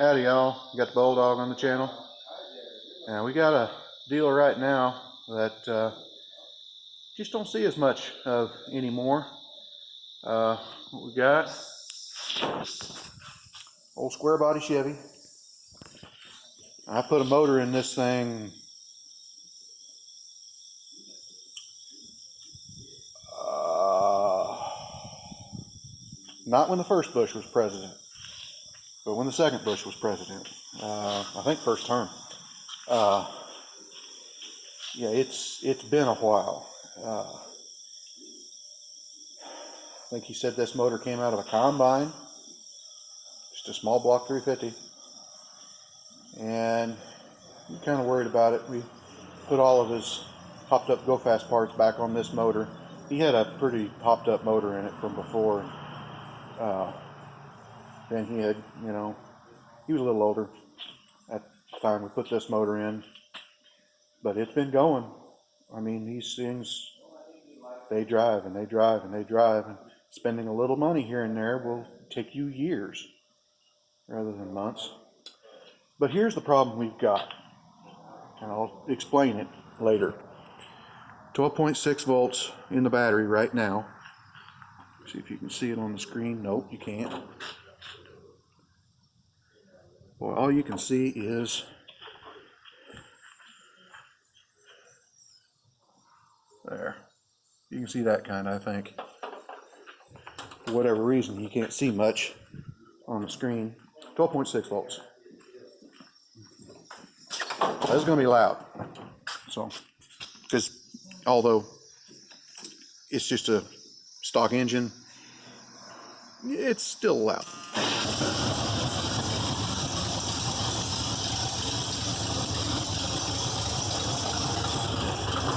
Howdy y'all, got the Bulldog on the channel. And we got a deal right now that just don't see as much of anymore. What we got, old square body Chevy. I put a motor in this thing not when the first Bush was president, but when the second Bush was president. I think first term. Yeah, it's been a while. I think he said this motor came out of a combine, just a small block 350, and I'm kind of worried about it. We put all of his hopped up go fast parts back on this motor. He had a pretty hopped up motor in it from before. Then he had, he was a little older at the time we put this motor in, but it's been going. I mean, these things, they drive and they drive and they drive, and spending a little money here and there will take you years rather than months. But here's the problem we've got, and I'll explain it later. 12.6 volts in the battery right now. See if you can see it on the screen. Nope, you can't. Well, all you can see is there. You can see that kind, I think. For whatever reason, you can't see much on the screen. 12.6 volts. That's going to be loud. So, because although it's just a stock engine, it's still loud.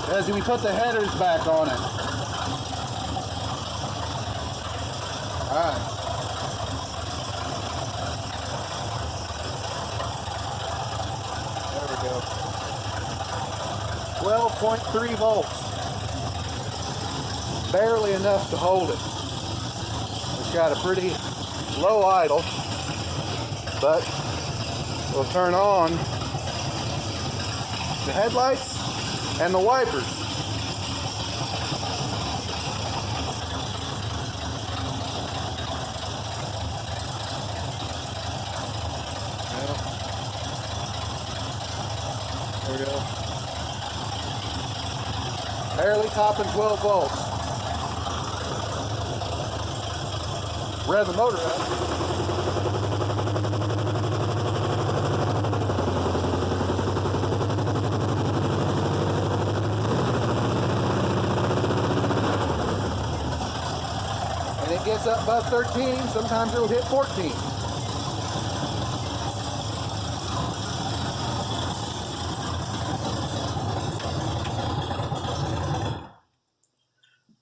As we put the headers back on it. Alright. There we go. 12.3 volts. Barely enough to hold it. It's got a pretty low idle, but we'll turn on the headlights and the wipers. Well, there we go. Barely topping 12 volts. Rev the motor up. It gets up above 13, sometimes it'll hit 14.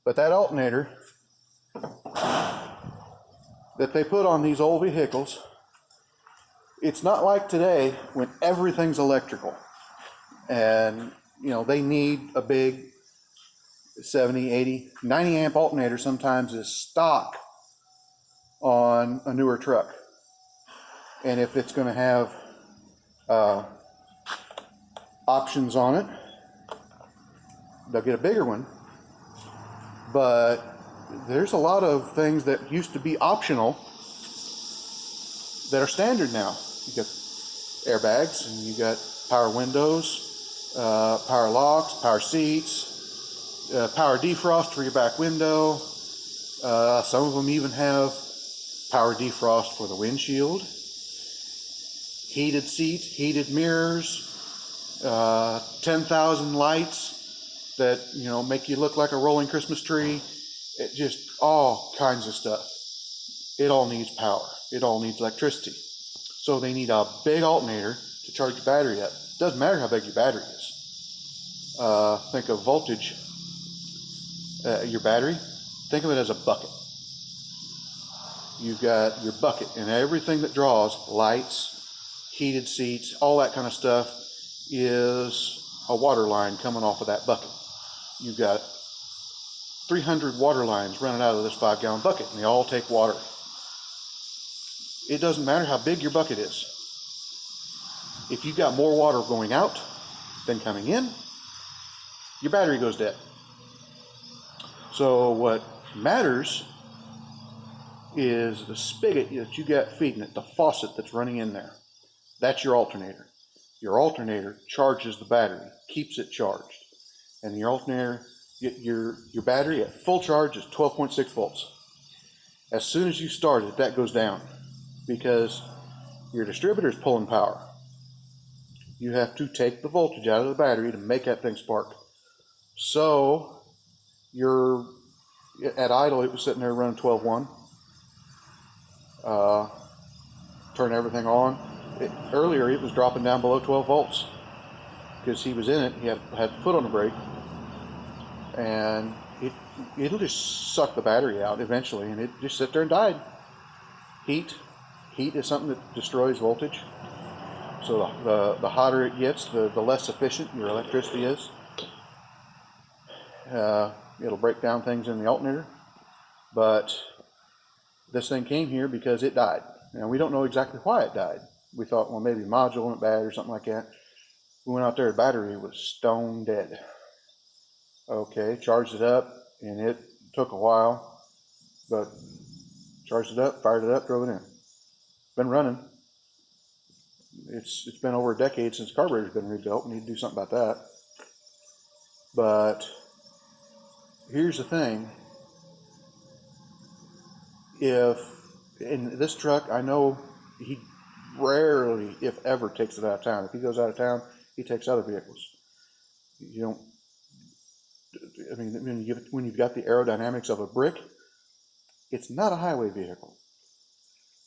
But that alternator that they put on these old vehicles, it's not like today when everything's electrical. And, they need a big 70, 80, 90 amp alternator sometimes is stock on a newer truck. And if it's going to have options on it, they'll get a bigger one. But there's a lot of things that used to be optional that are standard now. You got airbags, and you got power windows, power locks, power seats, power defrost for your back window. Some of them even have power defrost for the windshield. Heated seats, heated mirrors, 10,000 lights that make you look like a rolling Christmas tree. It just all kinds of stuff. It all needs power. It all needs electricity. So they need a big alternator to charge your battery up. Doesn't matter how big your battery is. Think of voltage. Your battery, think of it as a bucket. You've got your bucket, and everything that draws, lights, heated seats, all that kind of stuff, is a water line coming off of that bucket. You've got 300 water lines running out of this 5-gallon bucket, and they all take water. It doesn't matter how big your bucket is. If you've got more water going out than coming in, your battery goes dead. So what matters is the spigot that you got feeding it, the faucet that's running in there. That's your alternator. Your alternator charges the battery, keeps it charged. And your alternator, your battery at full charge is 12.6 volts. As soon as you start it, that goes down because your distributor is pulling power. You have to take the voltage out of the battery to make that thing spark. So you're at idle, it was sitting there running 12.1. Turn everything on. Earlier it was dropping down below 12 volts because he was in it. He had foot on the brake, and it'll just suck the battery out eventually, and it just sit there and died. Heat is something that destroys voltage. So the hotter it gets, the less efficient your electricity is. It'll break down things in the alternator. But this thing came here because it died. Now, we don't know exactly why it died. We thought, well, maybe module went bad or something like that. We went out there, the battery was stone dead. Okay, charged it up, and it took a while, but charged it up, fired it up, drove it in. Been running. It's been over a decade since the carburetor's been rebuilt. We need to do something about that. But here's the thing. In this truck, I know he rarely, if ever, takes it out of town. If he goes out of town, he takes other vehicles. You don't, I mean, when you've got the aerodynamics of a brick, it's not a highway vehicle.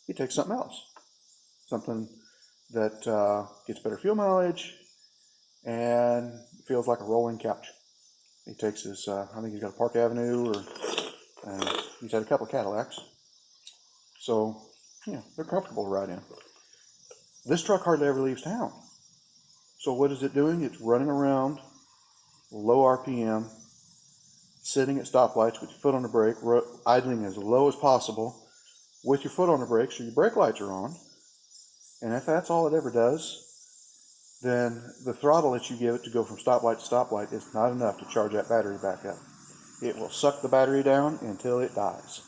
He takes something else. Something that gets better fuel mileage and feels like a rolling couch. He takes his, I think he's got a Park Avenue, and he's had a couple of Cadillacs. So, yeah, they're comfortable to ride in. This truck hardly ever leaves town. So what is it doing? It's running around, low RPM, sitting at stoplights with your foot on the brake, idling as low as possible with your foot on the brake so your brake lights are on. And if that's all it ever does, then the throttle that you give it to go from stoplight to stoplight is not enough to charge that battery back up. It will suck the battery down until it dies.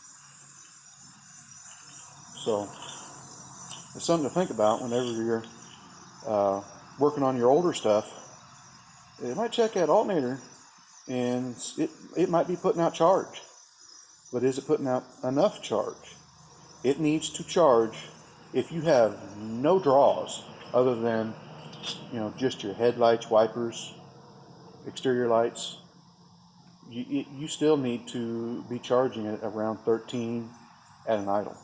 So it's something to think about whenever you're working on your older stuff. It might check that alternator, and it might be putting out charge, but is it putting out enough charge? It needs to charge. If you have no draws other than just your headlights, wipers, exterior lights, you still need to be charging it around 13 at an idle.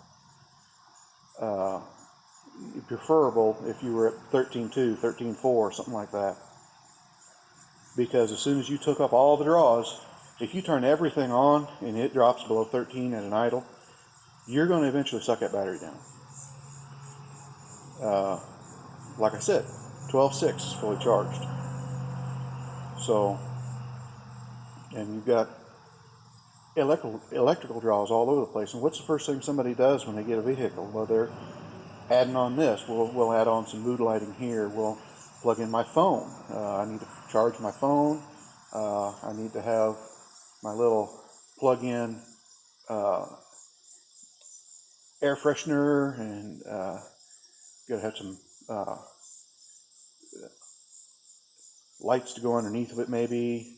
Preferable if you were at 13.2, 13.4, something like that. Because as soon as you took up all the draws, if you turn everything on and it drops below 13 at an idle, you're going to eventually suck that battery down. Like I said, 12.6 is fully charged. So, and you've got electrical draws all over the place. And what's the first thing somebody does when they get a vehicle? Well, they're adding on this. We'll add on some mood lighting here. We'll plug in my phone. I need to charge my phone. I need to have my little plug-in air freshener, and got to have some lights to go underneath of it, maybe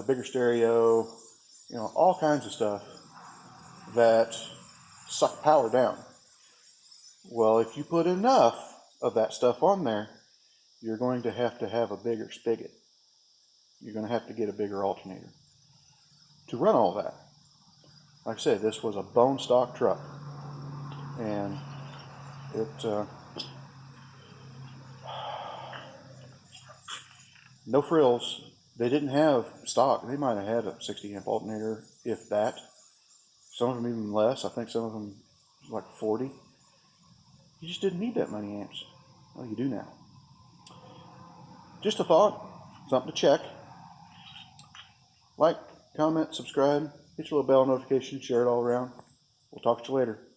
bigger stereo, all kinds of stuff that suck power down. Well, if you put enough of that stuff on there, you're going to have a bigger spigot. You're going to have to get a bigger alternator to run all that. Like I said, this was a bone stock truck, and it no frills. They didn't have stock. They might have had a 60 amp alternator, if that. Some of them even less. I think some of them like 40. You just didn't need that many amps. Well, you do now. Just a thought, something to check. Like, comment, subscribe, hit your little bell notification, share it all around. We'll talk to you later.